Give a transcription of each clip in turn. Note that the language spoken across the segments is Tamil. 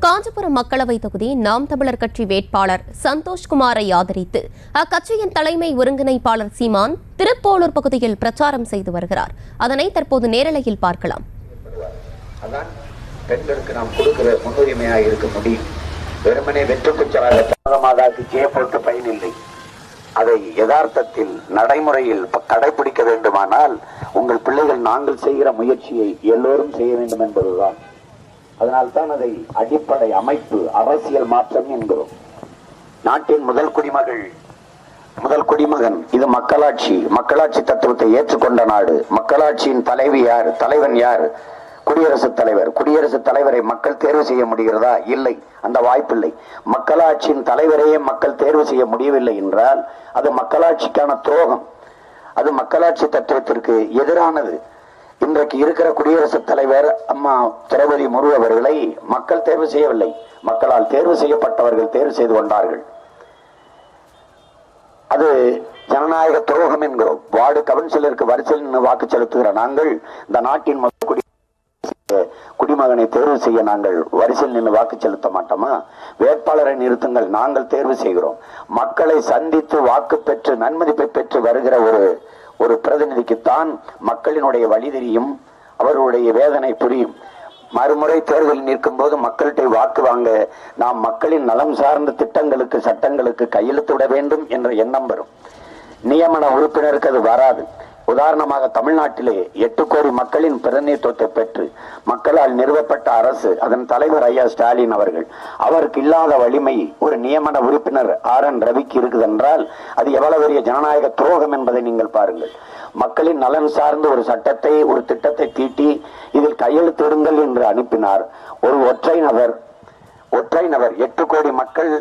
காஞ்சிபுரம் மக்களவை தொகுதி நாம் தமிழர் கட்சி வேட்பாளர் சந்தோஷ்குமாரை ஆதரித்து அக்கட்சியின் தலைமை ஒருங்கிணைப்பாளர் சீமான் திருப்போலூர் பகுதியில் பிரச்சாரம் செய்து வருகிறார். அதனை தற்போது நேரலையில் பார்க்கலாம். பெண்களுக்கு நாம் கொடுக்கிற முன்னுரிமையாக இருக்க முடியும். வெறுமனே வெற்றுக்குச்சலாக பயனில்லை. அதை யதார்த்தத்தில் நடைமுறையில் கடைபிடிக்க வேண்டுமானால் உங்கள் பிள்ளைகள் நாங்கள் செய்கிற முயற்சியை எல்லோரும் செய்ய வேண்டும் என்பதுதான். அதனால்தான் அதை அடிப்படை அமைப்பு அரசியல் மாற்றம் என்கிறோம். நாட்டின் முதல் குடிமகன் இது மக்களாட்சி தத்துவத்தை ஏற்றுக்கொண்ட நாடு. மக்களாட்சியின் தலைவி யார்? தலைவன் யார்? குடியரசுத் தலைவர். குடியரசுத் தலைவரை மக்கள் தேர்வு செய்ய முடிகிறதா? இல்லை, அந்த வாய்ப்பில்லை. மக்களாட்சியின் தலைவரையே மக்கள் தேர்வு செய்ய முடியவில்லை என்றால் அது மக்களாட்சிக்கான துரோகம். அது மக்களாட்சி தத்துவத்திற்கு எதிரானது. இன்றைக்கு இருக்கிற குடியரசுத் தலைவர் அம்மா திரௌபதி முர்மு அவர்களை மக்கள் தேர்வு செய்யவில்லை, மக்களால் தேர்வு செய்யப்பட்டவர்கள் தேர்வு செய்து கொண்டார்கள். அது ஜனநாயக துரோகம் என்கிறோம். வார்டு கவுன்சிலருக்கு வரிசையில் வாக்கு செலுத்துகிற நாங்கள் இந்த நாட்டின் முதல் குடிமகனை தேர்வு செய்ய நாங்கள் வரிசையில் நின்று வாக்கு செலுத்த மாட்டோமா? வேட்பாளரை நிறுத்துங்கள், நாங்கள் தேர்வு செய்கிறோம். மக்களை சந்தித்து வாக்கு பெற்று நன்மதிப்பை பெற்று வருகிற ஒரு பிரதிநிதிக்குத்தான் மக்களினுடைய வழி தெரியும், அவர்களுடைய வேதனை புரியும். மறுமுறை தேர்தலில் நிற்கும் போது மக்கள்கிட்ட வாக்கு வாங்க நாம் மக்களின் நலம் சார்ந்த திட்டங்களுக்கு சட்டங்களுக்கு கையெழுத்திட வேண்டும் என்ற எண்ணம் வரும். நியமன உறுப்பினருக்கு அது வராது. உதாரணமாக தமிழ்நாட்டிலே 8 கோடி மக்களின் பிரதிநிதித்துவத்தை பெற்று மக்களால் நிறுவப்பட்ட அரசு, அதன் தலைவர் ஐயா ஸ்டாலின் அவர்கள், அவருக்கு இல்லாத வலிமை ஒரு நியமன உறுப்பினர் RN ரவிக்கு இருக்குது என்றால் அது எவ்வளவு பெரிய ஜனநாயக துரோகம் என்பதை நீங்கள் பாருங்கள். மக்களின் நலன் சார்ந்த ஒரு சட்டத்தை ஒரு திட்டத்தை தீட்டி இதில் கையெழுத்திடுங்கள் என்று அனுப்பினார். ஒரு ஒற்றை நபர் 8 கோடி மக்கள்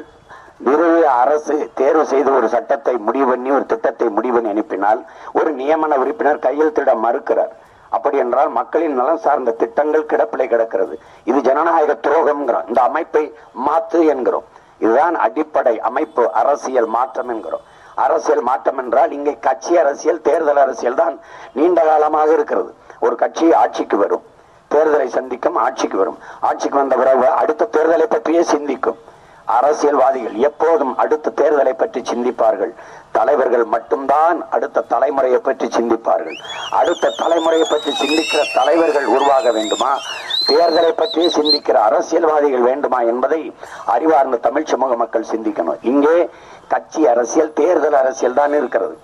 நிறுவிய அரசு தேர்வு செய்து ஒரு சட்டத்தை முடிவு பண்ணி ஒரு திட்டத்தை முடிவு பண்ணி அனுப்பினால் ஒரு நியமன உறுப்பினர் கையெழுத்திட மறுக்கிறார். அப்படி என்றால் மக்களின் நலன் சார்ந்த திட்டங்கள் கிடப்பிலை கிடக்கிறது. இது ஜனநாயக துரோகம். இந்த அமைப்பை மாற்று என்கிறோம். இதுதான் அடிப்படை அமைப்பு அரசியல் மாற்றம் என்கிறோம். அரசியல் மாற்றம் என்றால் இங்கே கட்சி அரசியல் தேர்தல் அரசியல் தான் நீண்ட காலமாக இருக்கிறது. ஒரு கட்சி ஆட்சிக்கு வரும், தேர்தலை சந்திக்கும், ஆட்சிக்கு வரும். ஆட்சிக்கு வந்த பிறகு அடுத்த தேர்தலை பற்றியே சிந்திக்கும். அரசியல்வாதிகள் எப்போதும் அடுத்த தேர்தலை பற்றி சிந்திப்பார்கள். தலைவர்கள் மட்டும்தான் அடுத்த தலைமுறையை பற்றி சிந்திப்பார்கள். அடுத்த தலைமுறையை பற்றி சிந்திக்கிற தலைவர்கள் உருவாக வேண்டுமா, தேர்தலை பற்றி சிந்திக்கிற அரசியல்வாதிகள் வேண்டுமா என்பதை அறிவார்ந்த தமிழ் சமூக மக்கள் சிந்திக்கணும். இங்கே கட்சி அரசியல் தேர்தல் அரசியல் தான் இருக்கிறது.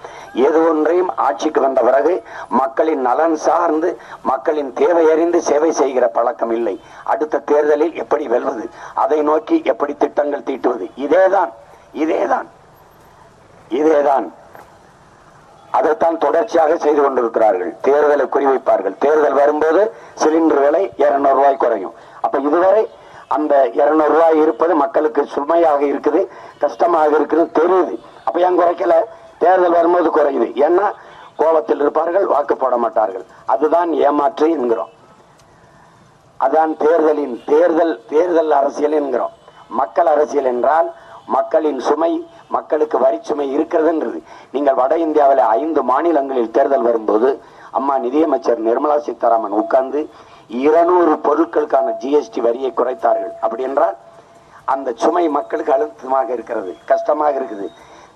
எது ஒன்றையும் ஆட்சிக்கு வந்த பிறகு மக்களின் நலன் சார்ந்து மக்களின் தேவை அறிந்து சேவை செய்கிற பழக்கம் இல்லை. அடுத்த தேர்தலில் எப்படி வெல்வது, அதை நோக்கி எப்படி திட்டங்கள் தீட்டுவது, இதேதான் அதைத்தான் தொடர்ச்சியாக செய்து கொண்டிருக்கிறார்கள். தேர்தலை குறிவைப்பார்கள். தேர்தல் வரும்போது சிலிண்டர் விலை 200 ரூபாய் குறையும். அப்ப இதுவரை அந்த 200 ரூபாய் இருப்பது மக்களுக்கு சுமையாக இருக்குது, கஷ்டமாக இருக்குது தெரியுது. அப்ப ஏன் குறைக்கல? தேர்தல் வரும்போது குறையுது. ஏன்னா கோபத்தில் இருப்பார்கள், வாக்கு போட மாட்டார்கள். அதுதான் ஏமாற்று என்கிறோம். அதான் தேர்தல் அரசியல் என்கிறோம். மக்கள் அரசியல் என்றால் மக்களின் சுமை, மக்களுக்கு வரி சுமை இருக்கிறதுன்றது. நீங்கள் வட இந்தியாவில் 5 மாநிலங்களில் தேர்தல் வரும்போது அம்மா நிதியமைச்சர் நிர்மலா சீதாராமன் உட்கார்ந்து 200 பொருட்களுக்கான GST வரியை குறைத்தார்கள். அப்படி என்றால் அந்த சுமை மக்களுக்கு அழுத்தமாக இருக்கிறது, கஷ்டமாக இருக்குது.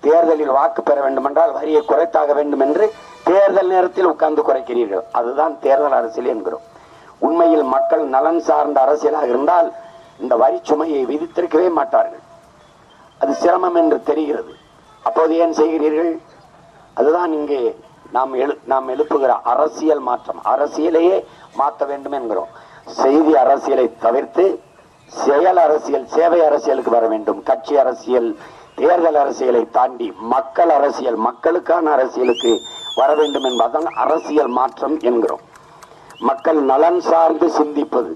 தேர்தலில் வாக்கு பெற வேண்டும் என்றால் வரியை குறைத்தாக வேண்டும் என்று தேர்தல் நேரத்தில் உட்கார்ந்து குறைக்கிறீர்கள். அதுதான் தேர்தல் அரசியல் என்கிறோம். உண்மையில் மக்கள் நலன் சார்ந்த அரசியலாக இருந்தால் இந்த வரி சுமையை விதித்திருக்கவே மாட்டார்கள். அது சிரமம் என்று தெரிகிறது. அப்போது ஏன் செய்கிறீர்கள்? அதுதான் இங்கே நாம் எழுப்புகிற அரசியல் மாற்றம். அரசியலையே மாற்ற வேண்டும் என்கிறோம். செய்தி அரசியலை தவிர்த்து செயல் அரசியல், சேவை அரசியலுக்கு வர வேண்டும். கட்சி அரசியல், தேர்தல் அரசியலை தாண்டி மக்கள் அரசியல், மக்களுக்கான அரசியலுக்கு வர வேண்டும் என்பதுதான் அரசியல் மாற்றம் என்கிறோம். மக்கள் நலன் சார்ந்து சிந்திப்பது.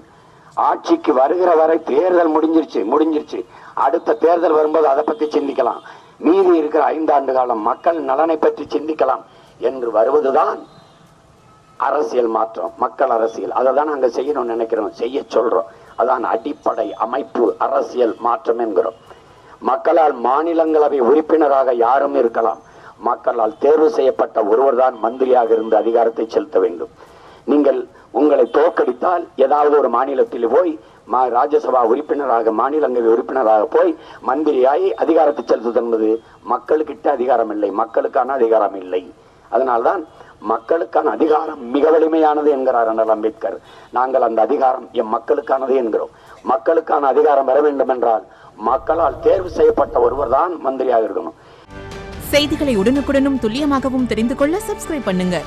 ஆட்சிக்கு வருகிற வரை தேர்தல் முடிஞ்சிருச்சு. அடுத்த தேர்தல் வரும்போது அதை பற்றி சிந்திக்கலாம். மீதி இருக்கிற 5 ஆண்டு காலம் மக்கள் நலனை பற்றி சிந்திக்கலாம் என்று வருவதுதான் அரசியல் மாற்றம், மக்கள் அரசியல். அதை தான் நாங்கள் செய்யணும்னு நினைக்கிறோம், செய்ய சொல்றோம். அதான் அடிப்படை அமைப்பு அரசியல் மாற்றம் என்கிறோம். மக்களால் மாநிலங்களவை உறுப்பினராக யாரும் இருக்கலாம். மக்களால் தேர்வு செய்யப்பட்ட ஒருவர் தான் மந்திரியாக இருந்து அதிகாரத்தை செலுத்த வேண்டும். நீங்கள் உங்களை தோற்கடித்தால் ஏதாவது ஒரு மாநிலத்தில் போய் ராஜ்யசபா உறுப்பினராக, மாநிலங்களவை உறுப்பினராக போய் மந்திரியாய் அதிகாரத்தை செலுத்துவது என்பது மக்களுக்கிட்ட அதிகாரம் இல்லை, மக்களுக்கான அதிகாரம் இல்லை. அதனால்தான் மக்களுக்கான அதிகாரம் மிக வலிமையானது என்கிறார் அண்ணல் அம்பேத்கர். நாங்கள் அந்த அதிகாரம் எம் மக்களுக்கானது என்கிறோம். மக்களுக்கான அதிகாரம் வர வேண்டும் என்றால் மக்களால் தேர்வு செய்யப்பட்ட ஒருவர் தான் மந்திரியாக இருக்கணும். செய்திகளை உடனுக்குடனும் துல்லியமாகவும் தெரிந்து கொள்ள சப்ஸ்கிரைப் பண்ணுங்க.